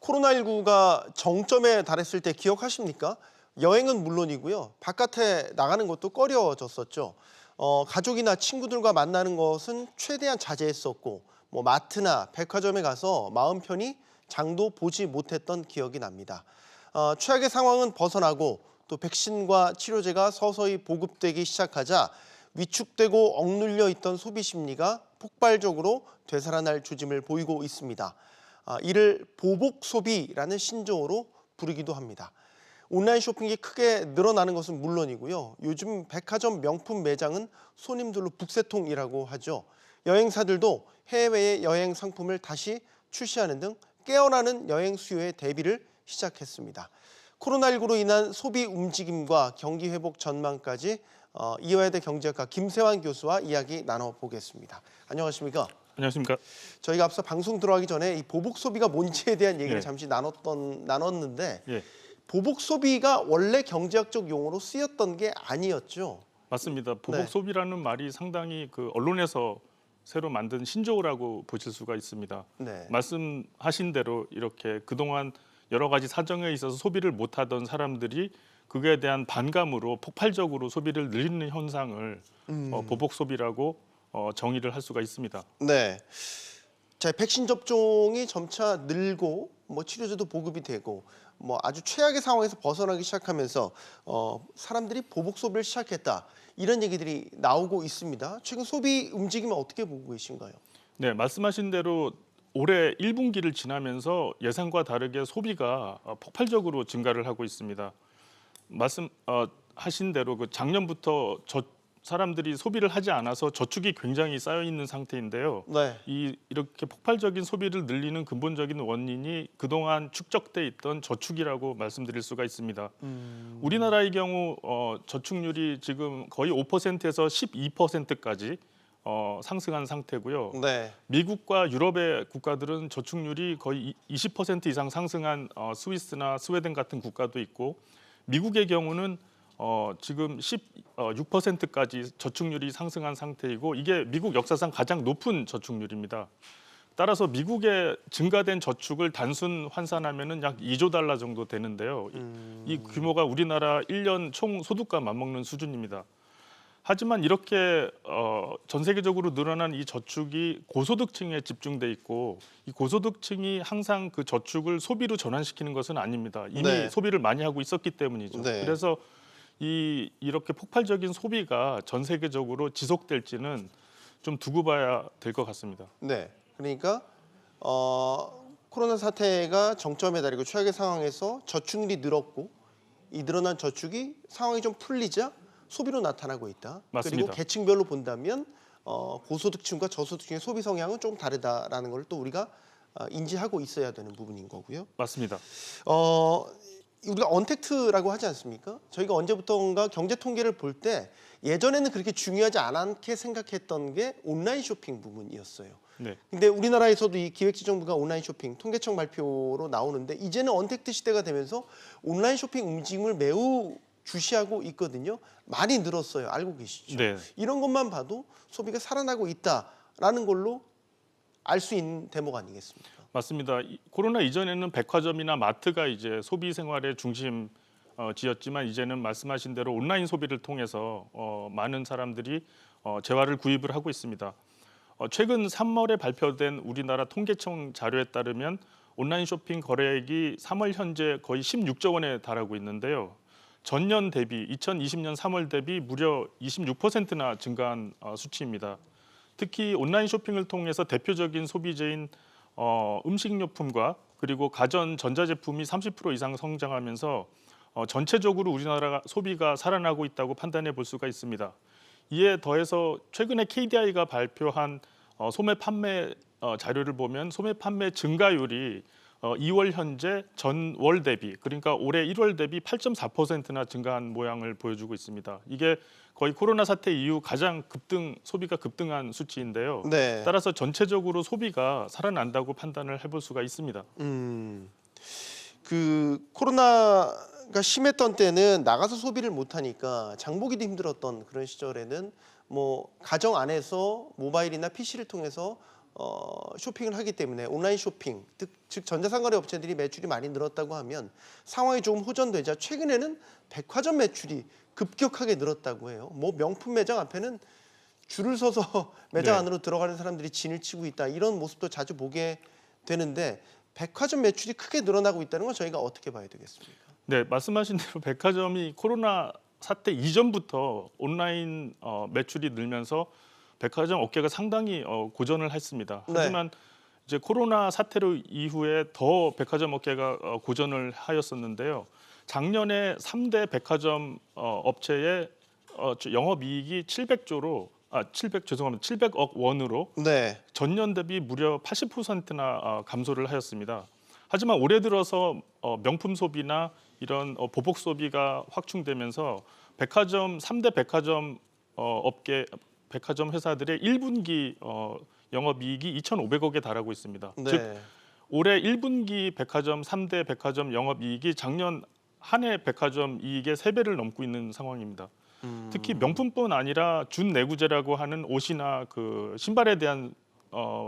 코로나19가 정점에 달했을 때 기억하십니까? 여행은 물론이고요. 바깥에 나가는 것도 꺼려졌었죠. 가족이나 친구들과 만나는 것은 최대한 자제했었고, 마트나 백화점에 가서 마음 편히 장도 보지 못했던 기억이 납니다. 최악의 상황은 벗어나고 또 백신과 치료제가 서서히 보급되기 시작하자 위축되고 억눌려 있던 소비 심리가 폭발적으로 되살아날 조짐을 보이고 있습니다. 이를 보복 소비라는 신조어로 부르기도 합니다. 온라인 쇼핑이 크게 늘어나는 것은 물론이고요. 요즘 백화점 명품 매장은 손님들로 북새통이라고 하죠. 여행사들도 해외의 여행 상품을 다시 출시하는 등 깨어나는 여행 수요의 대비를 시작했습니다. 코로나19로 인한 소비 움직임과 경기 회복 전망까지 이화여대 경제학과 김세환 교수와 이야기 나눠보겠습니다. 안녕하십니까? 안녕하십니까? 저희가 앞서 방송 들어가기 전에 이 보복 소비가 뭔지에 대한 얘기를 예. 잠시 나눴는데 예, 보복 소비가 원래 경제학적 용어로 쓰였던 게 아니었죠. 맞습니다. 보복 네. 소비라는 말이 상당히 언론에서 새로 만든 신조어라고 보실 수가 있습니다. 네. 말씀하신 대로 이렇게 그동안 여러 가지 사정에 있어서 소비를 못하던 사람들이 그에 대한 반감으로 폭발적으로 소비를 늘리는 현상을 보복 소비라고 정의를 할 수가 있습니다. 네. 자, 백신 접종이 점차 늘고 치료제도 보급이 되고 아주 최악의 상황에서 벗어나기 시작하면서 사람들이 보복 소비를 시작했다. 이런 얘기들이 나오고 있습니다. 최근 소비 움직임은 어떻게 보고 계신가요? 네, 말씀하신 대로 올해 1분기를 지나면서 예상과 다르게 소비가 폭발적으로 증가를 하고 있습니다. 말씀하신 대로 작년부터 사람들이 소비를 하지 않아서 저축이 굉장히 쌓여 있는 상태인데요. 네. 이렇게 폭발적인 소비를 늘리는 근본적인 원인이 그동안 축적돼 있던 저축이라고 말씀드릴 수가 있습니다. 우리나라의 경우 저축률이 지금 거의 5%에서 12%까지 상승한 상태고요. 네. 미국과 유럽의 국가들은 저축률이 거의 20% 이상 상승한 스위스나 스웨덴 같은 국가도 있고, 미국의 경우는 지금 16%까지 저축률이 상승한 상태이고, 이게 미국 역사상 가장 높은 저축률입니다. 따라서 미국의 증가된 저축을 단순 환산하면은 약 2조 달러 정도 되는데요. 이 규모가 우리나라 1년 총 소득과 맞먹는 수준입니다. 하지만 이렇게 전 세계적으로 늘어난 이 저축이 고소득층에 집중돼 있고, 이 고소득층이 항상 그 저축을 소비로 전환시키는 것은 아닙니다. 이미 네. 소비를 많이 하고 있었기 때문이죠. 네. 그래서 이렇게 폭발적인 소비가 전 세계적으로 지속될지는 좀 두고 봐야 될 것 같습니다. 네. 그러니까 코로나 사태가 정점에 달이고 최악의 상황에서 저축률이 늘었고, 이 늘어난 저축이 상황이 좀 풀리자 소비로 나타나고 있다. 맞습니다. 그리고 계층별로 본다면 고소득층과 저소득층의 소비 성향은 조금 다르다라는 걸 또 우리가 인지하고 있어야 되는 부분인 거고요. 맞습니다. 우리가 언택트라고 하지 않습니까? 저희가 언제부턴가 경제 통계를 볼 때 예전에는 그렇게 중요하지 않게 생각했던 게 온라인 쇼핑 부분이었어요. 네. 근데 우리나라에서도 이 기획재정부가 온라인 쇼핑 통계청 발표로 나오는데, 이제는 언택트 시대가 되면서 온라인 쇼핑 움직임을 매우 주시하고 있거든요. 많이 늘었어요. 알고 계시죠? 네. 이런 것만 봐도 소비가 살아나고 있다라는 걸로 알 수 있는 대목 아니겠습니까? 맞습니다. 코로나 이전에는 백화점이나 마트가 이제 소비 생활의 중심지였지만, 이제는 말씀하신 대로 온라인 소비를 통해서 많은 사람들이 재화를 구입을 하고 있습니다. 최근 3월에 발표된 우리나라 통계청 자료에 따르면 온라인 쇼핑 거래액이 3월 현재 거의 16조 원에 달하고 있는데요. 전년 대비 2020년 3월 대비 무려 26%나 증가한 수치입니다. 특히 온라인 쇼핑을 통해서 대표적인 소비재인 음식료품과 그리고 가전 전자제품이 30% 이상 성장하면서 전체적으로 우리나라 소비가 살아나고 있다고 판단해 볼 수가 있습니다. 이에 더해서 최근에 KDI가 발표한 소매 판매 자료를 보면 소매 판매 증가율이 2월 현재 전월 대비, 그러니까 올해 1월 대비 8.4%나 증가한 모양을 보여주고 있습니다. 이게 거의 코로나 사태 이후 가장 소비가 급등한 수치인데요. 네. 따라서 전체적으로 소비가 살아난다고 판단을 해볼 수가 있습니다. 코로나가 심했던 때는 나가서 소비를 못 하니까 장보기도 힘들었던 그런 시절에는 가정 안에서 모바일이나 PC를 통해서 쇼핑을 하기 때문에 온라인 쇼핑, 즉 전자상거래 업체들이 매출이 많이 늘었다고 하면 상황이 조금 호전되자 최근에는 백화점 매출이 급격하게 늘었다고 해요. 뭐 명품 매장 앞에는 줄을 서서 매장 네. 안으로 들어가는 사람들이 진을 치고 있다. 이런 모습도 자주 보게 되는데 백화점 매출이 크게 늘어나고 있다는 건 저희가 어떻게 봐야 되겠습니까? 네, 말씀하신 대로 백화점이 코로나 사태 이전부터 온라인 매출이 늘면서 백화점 업계가 상당히 고전을 했습니다. 네. 하지만 이제 코로나 사태로 이후에 더 백화점 업계가 고전을 하였었는데요. 작년에 3대 백화점 업체의 영업이익이 700억 원으로 네. 전년 대비 무려 80%나 감소를 하였습니다. 하지만 올해 들어서 명품 소비나 이런 보복 소비가 확충되면서 3대 백화점 백화점 회사들의 1분기 영업이익이 2,500억에 달하고 있습니다. 네. 즉 올해 1분기 3대 백화점 영업이익이 작년 한 해 백화점 이익의 3배를 넘고 있는 상황입니다. 특히 명품뿐 아니라 준내구재라고 하는 옷이나 그 신발에 대한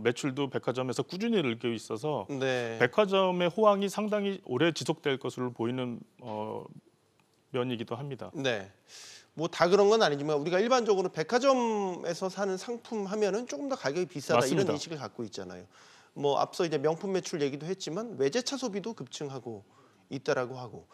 매출도 백화점에서 꾸준히 늘고 있어서 네. 백화점의 호황이 상당히 오래 지속될 것으로 보이는 면이기도 합니다. 네. 뭐 다 그런 건 아니지만 우리가 일반적으로 백화점에서 사는 상품 하면은 조금 더 가격이 비싸다 맞습니다. 이런 인식을 갖고 있잖아요. 뭐 앞서 이제 명품 매출 얘기도 했지만 외제차 소비도 급증하고 있다라고 하고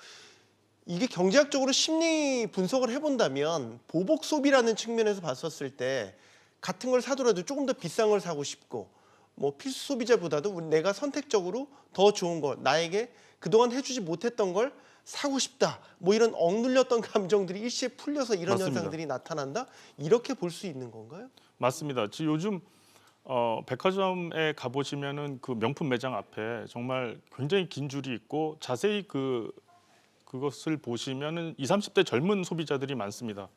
이게 경제학적으로 심리 분석을 해본다면 보복 소비라는 측면에서 봤었을 때 같은 걸 사더라도 조금 더 비싼 걸 사고 싶고 뭐 필수 소비자보다도 내가 선택적으로 더 좋은 걸 나에게 그동안 해주지 못했던 걸 사고 싶다. 뭐 이런 억눌렸던 감정들이 일시에 풀려서 이런 맞습니다. 현상들이 나타난다. 이렇게 볼 수 있는 건가요? 맞습니다. 지금 요즘 백화점에 가보시면은 그 명품 매장 앞에 정말 굉장히 긴 줄이 있고 자세히 그것을 보시면은 20, 30대 젊은 소비자들이 많습니다.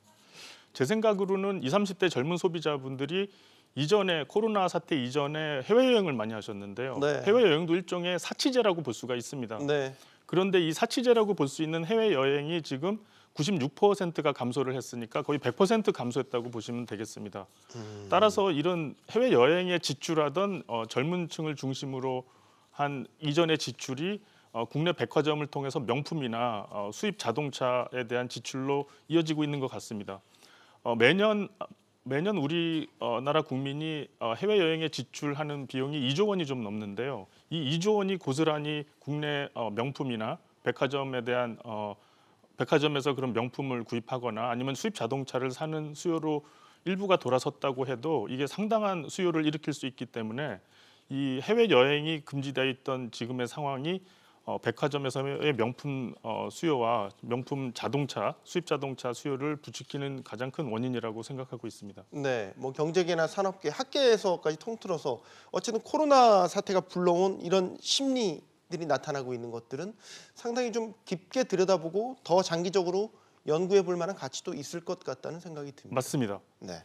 제 생각으로는 20, 30대 젊은 소비자분들이 이전에 코로나 사태 이전에 해외여행을 많이 하셨는데요. 네. 해외여행도 일종의 사치제라고 볼 수가 있습니다. 네. 그런데 이 사치제라고 볼 수 있는 해외여행이 지금 96%가 감소를 했으니까 거의 100% 감소했다고 보시면 되겠습니다. 따라서 이런 해외여행에 지출하던 젊은 층을 중심으로 한 이전의 지출이 국내 백화점을 통해서 명품이나 수입 자동차에 대한 지출로 이어지고 있는 것 같습니다. 매년 우리나라 국민이 해외여행에 지출하는 비용이 2조 원이 좀 넘는데요. 이 2조 원이 고스란히 국내 명품이나 백화점에 대한 백화점에서 그런 명품을 구입하거나 아니면 수입 자동차를 사는 수요로 일부가 돌아섰다고 해도 이게 상당한 수요를 일으킬 수 있기 때문에 이 해외여행이 금지되어 있던 지금의 상황이 백화점에서의 명품 수요와 명품 자동차, 수입 자동차 수요를 부추기는 가장 큰 원인이라고 생각하고 있습니다. 네, 뭐 경제계나 산업계, 학계에서까지 통틀어서 어쨌든 코로나 사태가 불러온 이런 심리들이 나타나고 있는 것들은 상당히 좀 깊게 들여다보고 더 장기적으로 연구해 볼 만한 가치도 있을 것 같다는 생각이 듭니다. 맞습니다. 네.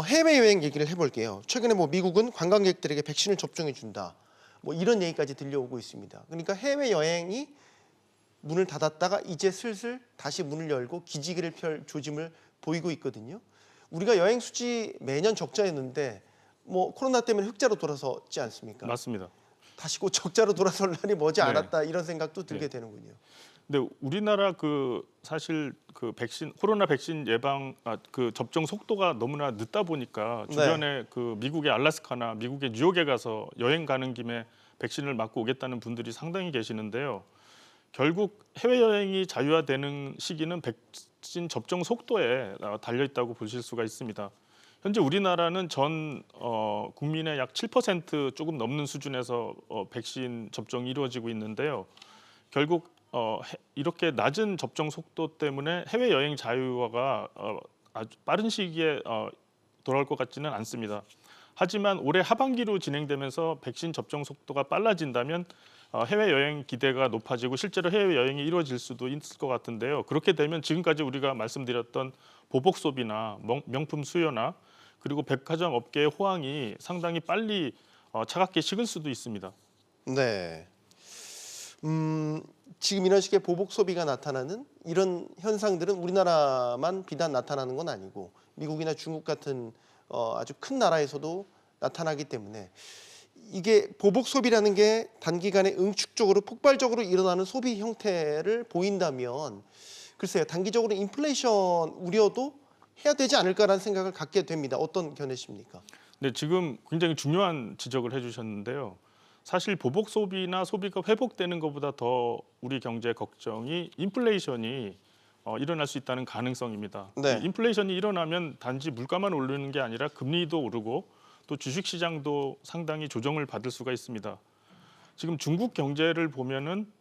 해외여행 얘기를 해볼게요. 최근에 뭐 미국은 관광객들에게 백신을 접종해 준다. 뭐 이런 얘기까지 들려오고 있습니다. 그러니까 해외여행이 문을 닫았다가 이제 슬슬 다시 문을 열고 기지개를 펼 조짐을 보이고 있거든요. 우리가 여행 수지 매년 적자였는데 뭐 코로나 때문에 흑자로 돌아섰지 않습니까? 맞습니다. 다시 곧 적자로 돌아설 날이 머지 네. 않았다 이런 생각도 들게 네. 되는군요. 근데 우리나라 사실 코로나 백신 접종 속도가 너무나 늦다 보니까 주변에 미국의 알래스카나 미국의 뉴욕에 가서 여행 가는 김에 백신을 맞고 오겠다는 분들이 상당히 계시는데요. 결국 해외여행이 자유화되는 시기는 백신 접종 속도에 달려 있다고 보실 수가 있습니다. 현재 우리나라는 전 국민의 약 7% 조금 넘는 수준에서 백신 접종이 이루어지고 있는데요. 결국 이렇게 낮은 접종 속도 때문에 해외여행 자유화가 아주 빠른 시기에 돌아올 것 같지는 않습니다. 하지만 올해 하반기로 진행되면서 백신 접종 속도가 빨라진다면 해외여행 기대가 높아지고 실제로 해외여행이 이루어질 수도 있을 것 같은데요. 그렇게 되면 지금까지 우리가 말씀드렸던 보복 소비나 명품 수요나 그리고 백화점 업계의 호황이 상당히 빨리 차갑게 식을 수도 있습니다. 네. 지금 이런 식의 보복 소비가 나타나는 이런 현상들은 우리나라만 비단 나타나는 건 아니고 미국이나 중국 같은 아주 큰 나라에서도 나타나기 때문에 이게 보복 소비라는 게 단기간에 응축적으로 폭발적으로 일어나는 소비 형태를 보인다면 글쎄요, 단기적으로 인플레이션 우려도 해야 되지 않을까라는 생각을 갖게 됩니다. 어떤 견해십니까? 네, 지금 굉장히 중요한 지적을 해주셨는데요. 사실 보복 소비나 소비가 회복되는 것보다 더 우리 경제 걱정이 인플레이션이 일어날 수 있다는 가능성입니다. 네. 이 인플레이션이 일어나면 단지 물가만 오르는 게 아니라 금리도 오르고 또 주식시장도 상당히 조정을 받을 수가 있습니다. 지금 중국 경제를 보면은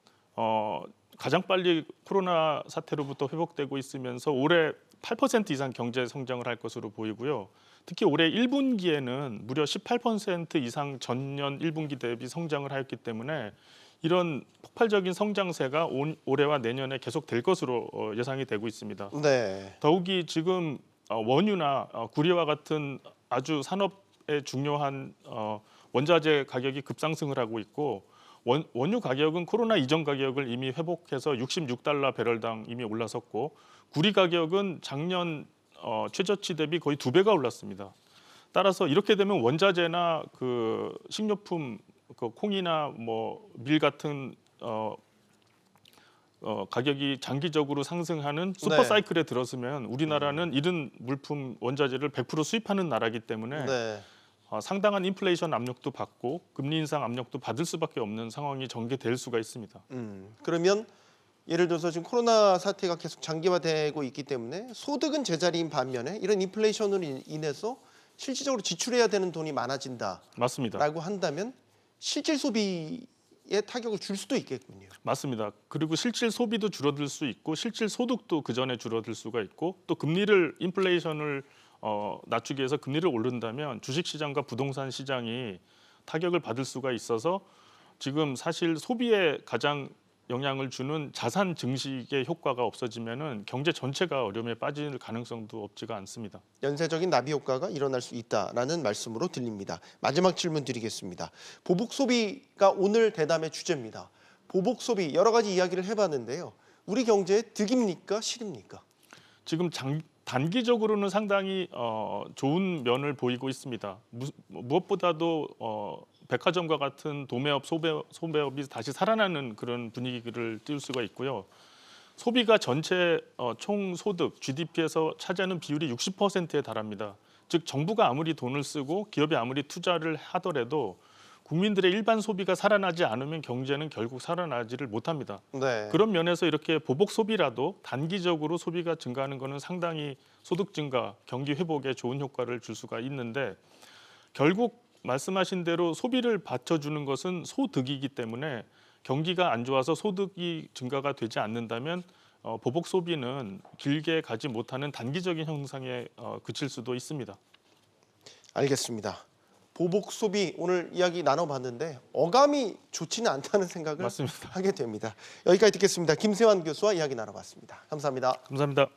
가장 빨리 코로나 사태로부터 회복되고 있으면서 올해 8% 이상 경제 성장을 할 것으로 보이고요. 특히 올해 1분기에는 무려 18% 이상 전년 1분기 대비 성장을 하였기 때문에 이런 폭발적인 성장세가 올해와 내년에 계속될 것으로 예상이 되고 있습니다. 네. 더욱이 지금 원유나 구리와 같은 아주 산업에 중요한 원자재 가격이 급상승을 하고 있고 원유 가격은 코로나 이전 가격을 이미 회복해서 $66 배럴당 이미 올라섰고 구리 가격은 작년 최저치 대비 거의 2배가 올랐습니다. 따라서 이렇게 되면 원자재나 그 식료품, 그 콩이나 뭐 밀 같은 가격이 장기적으로 상승하는 슈퍼 사이클에 들어서면 우리나라는 이런 물품 원자재를 100% 수입하는 나라이기 때문에 네. 상당한 인플레이션 압력도 받고 금리 인상 압력도 받을 수밖에 없는 상황이 전개될 수가 있습니다. 그러면 예를 들어서 지금 코로나 사태가 계속 장기화되고 있기 때문에 소득은 제자리인 반면에 이런 인플레이션으로 인해서 실질적으로 지출해야 되는 돈이 많아진다라고 맞습니다. 한다면 실질 소비에 타격을 줄 수도 있겠군요. 맞습니다. 그리고 실질 소비도 줄어들 수 있고 실질 소득도 그 전에 줄어들 수가 있고 또 금리를 인플레이션을 낮추기 위해서 금리를 오른다면 주식시장과 부동산 시장이 타격을 받을 수가 있어서 지금 사실 소비에 가장 영향을 주는 자산 증식의 효과가 없어지면은 경제 전체가 어려움에 빠질 가능성도 없지가 않습니다. 연쇄적인 나비 효과가 일어날 수 있다라는 말씀으로 들립니다. 마지막 질문 드리겠습니다. 보복 소비가 오늘 대담의 주제입니다. 보복 소비 여러 가지 이야기를 해봤는데요. 우리 경제에 득입니까, 실입니까? 지금 단기적으로는 상당히 좋은 면을 보이고 있습니다. 무엇보다도 백화점과 같은 도매업, 소매업이 다시 살아나는 그런 분위기를 띄울 수가 있고요. 소비가 전체 총 소득, GDP에서 차지하는 비율이 60%에 달합니다. 즉 정부가 아무리 돈을 쓰고 기업이 아무리 투자를 하더라도 국민들의 일반 소비가 살아나지 않으면 경제는 결국 살아나지를 못합니다. 네. 그런 면에서 이렇게 보복 소비라도 단기적으로 소비가 증가하는 것은 상당히 소득 증가, 경기 회복에 좋은 효과를 줄 수가 있는데 결국 말씀하신 대로 소비를 받쳐주는 것은 소득이기 때문에 경기가 안 좋아서 소득이 증가가 되지 않는다면 보복 소비는 길게 가지 못하는 단기적인 현상에 그칠 수도 있습니다. 알겠습니다. 보복 소비 오늘 이야기 나눠봤는데 어감이 좋지는 않다는 생각을 맞습니다. 하게 됩니다. 여기까지 듣겠습니다. 김세환 교수와 이야기 나눠봤습니다. 감사합니다. 감사합니다.